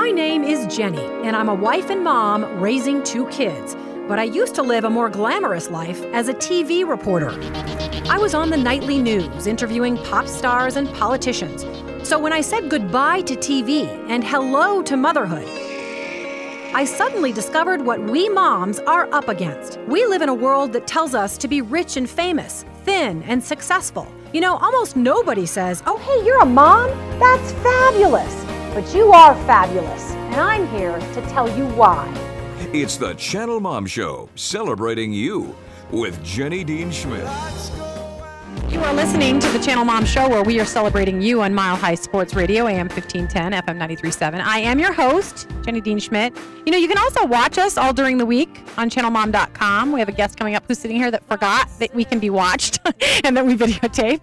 My name is Jenny, and I'm a wife and mom raising 2 kids. But I used to live a more glamorous life as a TV reporter. I was on the nightly news interviewing pop stars and politicians. So when I said goodbye to TV and hello to motherhood, I suddenly discovered what we moms are up against. We live in a world that tells us to be rich and famous, thin and successful. You know, almost nobody says, "Oh, hey, you're a mom? That's fabulous." But you are fabulous, and I'm here to tell you why. It's the Channelmom Show, celebrating you with Jenny Dean Schmidt. You are listening to the Channelmom Show, where we are celebrating you on Mile High Sports Radio, AM 1510, FM 93.7. I am your host, Jenny Dean Schmidt. You know, you can also watch us all during the week on channelmom.com. We have a guest coming up who's sitting here that forgot that we can be watched and that we videotape.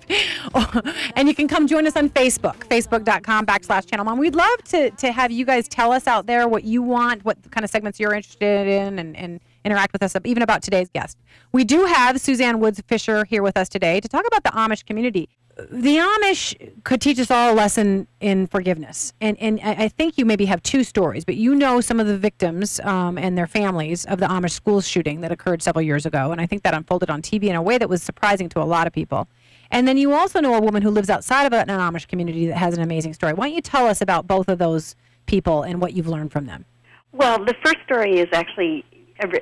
And you can come join us on Facebook, facebook.com/channelmom. We'd love to have you guys tell us out there what you want, what kind of segments you're interested in, and interact with us, even about today's guest. We do have Suzanne Woods Fisher here with us today to talk about the Amish community. The Amish could teach us all a lesson in forgiveness. And I think you maybe have 2 stories, but you know some of the victims and their families of the Amish school shooting that occurred several years ago. And I think that unfolded on TV in a way that was surprising to a lot of people. And then you also know a woman who lives outside of an Amish community that has an amazing story. Why don't you tell us about both of those people and what you've learned from them? Well, the first story is actually,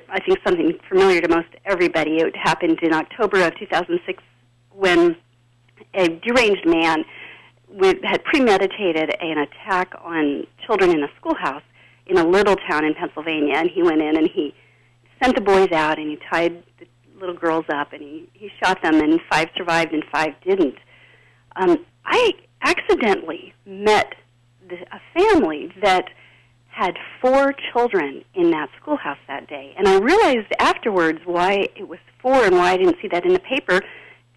I think, something familiar to most everybody. It happened in October of 2006 when a deranged man had premeditated an attack on children in a schoolhouse in a little town in Pennsylvania. And he went in and he sent the boys out and he tied the little girls up and he shot them, and 5 survived and 5 didn't. I accidentally met a family that had 4 children in that schoolhouse that day. And I realized afterwards why it was 4 and why I didn't see that in the paper,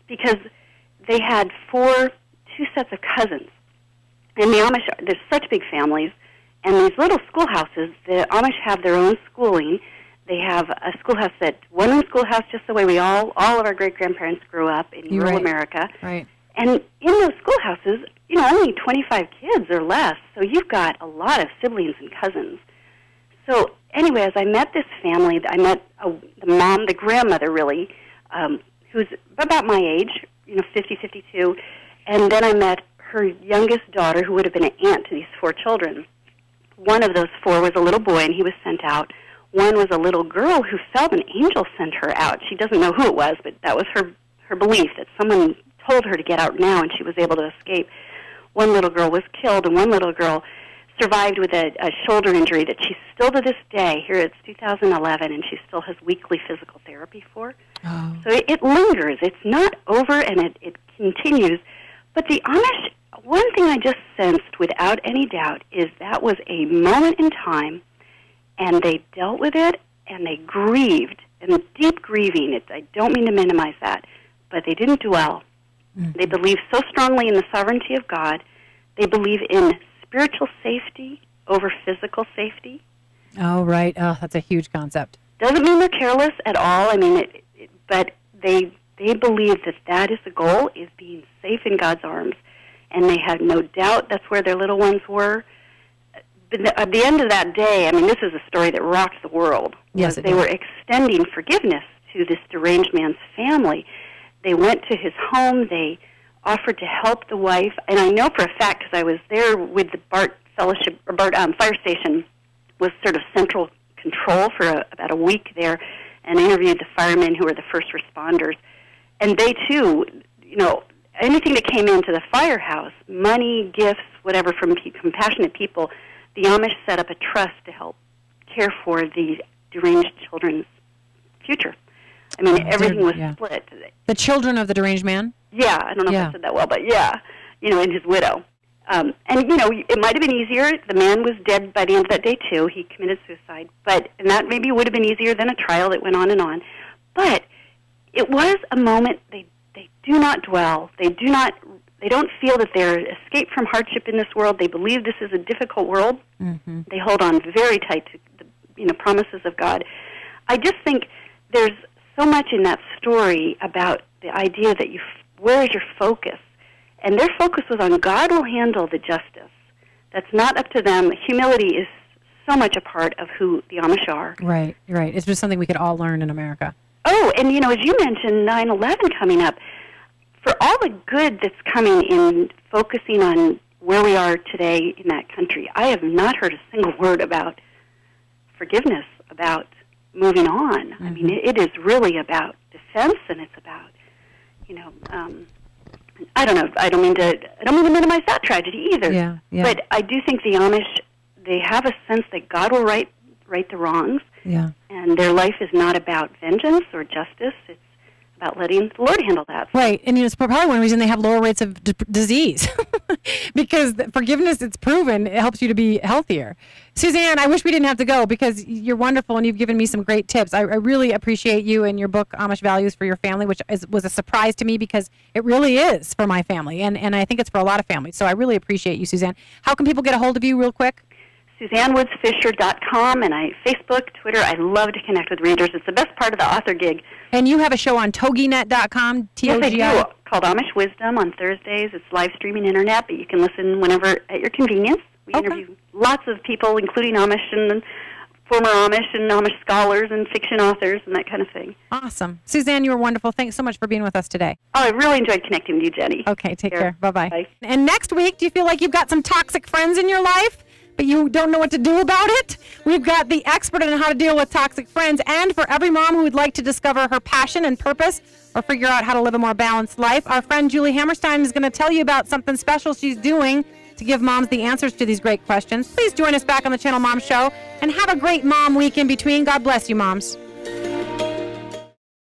because they had 2 sets of cousins. And the Amish, there's such big families, and these little schoolhouses, the Amish have their own schooling. They have a schoolhouse one-room schoolhouse, just the way we all of our great-grandparents grew up in rural America. Right. And in those schoolhouses, you know, only 25 kids or less, so you've got a lot of siblings and cousins. So anyway, as I met this family, I met the mom, the grandmother really, who's about my age, you know, 50, 52, and then I met her youngest daughter, who would have been an aunt to these 4 children. One of those 4 was a little boy, and he was sent out. One was a little girl who felt an angel sent her out. She doesn't know who it was, but that was her belief, that someone told her to get out now, and she was able to escape. One little girl was killed, and one little girl survived with a shoulder injury that she still to this day, here it's 2011, and she still has weekly physical therapy for. Oh. So it lingers. It's not over, and it continues. But the Amish, one thing I just sensed without any doubt is that was a moment in time, and they dealt with it, and they grieved, and deep grieving. I don't mean to minimize that, but they didn't dwell. Mm-hmm. They believe so strongly in the sovereignty of God. They believe in spiritual safety over physical safety. Oh, right. Oh, that's a huge concept. Doesn't mean they're careless at all. I mean, but they believe that is the goal, is being safe in God's arms. And they have no doubt that's where their little ones were. But at the end of that day, I mean, this is a story that rocked the world. Yes, they were extending forgiveness to this deranged man's family. They went to his home. They offered to help the wife. And I know for a fact, because I was there with the BART Fellowship, or BART Fire Station, was sort of central control for about a week there, and interviewed the firemen who were the first responders. And they, too, you know, anything that came into the firehouse, money, gifts, whatever, from compassionate people, the Amish set up a trust to help care for the deranged children's future. I mean, everything was split. The children of the deranged man? Yeah, I don't know if I said that well, but yeah, you know, and his widow. And, you know, it might have been easier. The man was dead by the end of that day, too. He committed suicide. And that maybe would have been easier than a trial that went on and on. But it was a moment they do not dwell. They don't feel that they're escaped from hardship in this world. They believe this is a difficult world. Mm-hmm. They hold on very tight to the promises of God. I just think there's so much in that story about the idea that where is your focus? And their focus was on God will handle the justice. That's not up to them. Humility is so much a part of who the Amish are. Right. It's just something we could all learn in America. Oh, and, as you mentioned, 9/11 coming up, for all the good that's coming in focusing on where we are today in that country, I have not heard a single word about forgiveness, about moving on. Mm-hmm. I mean, it is really about defense, and it's about, I don't know. I don't mean to minimize that tragedy either. Yeah. But I do think the Amish, they have a sense that God will right the wrongs. Yeah. And their life is not about vengeance or justice. It's about letting the Lord handle that. Right. And it's probably one reason they have lower rates of disease. Because forgiveness, it's proven, it helps you to be healthier. Suzanne, I wish we didn't have to go because you're wonderful and you've given me some great tips. I really appreciate you and your book, Amish Values for Your Family, which was a surprise to me because it really is for my family. And I think it's for a lot of families. So I really appreciate you, Suzanne. How can people get a hold of you real quick? SuzanneWoodsFisher.com, and Facebook, Twitter. I love to connect with readers. It's the best part of the author gig. And you have a show on TogiNet.com, T-O-G-I? Yes, I do, called Amish Wisdom on Thursdays. It's live streaming internet, but you can listen whenever at your convenience. We interview lots of people, including Amish and former Amish and Amish scholars and fiction authors and that kind of thing. Awesome. Suzanne, you were wonderful. Thanks so much for being with us today. Oh, I really enjoyed connecting with you, Jenny. Okay, take care. Bye-bye. Bye. And next week, do you feel like you've got some toxic friends in your life, but you don't know what to do about it? We've got the expert on how to deal with toxic friends, and for every mom who would like to discover her passion and purpose or figure out how to live a more balanced life, our friend Julie Hammerstein is going to tell you about something special she's doing to give moms the answers to these great questions. Please join us back on the Channel Mom Show, and have a great mom week in between. God bless you, moms.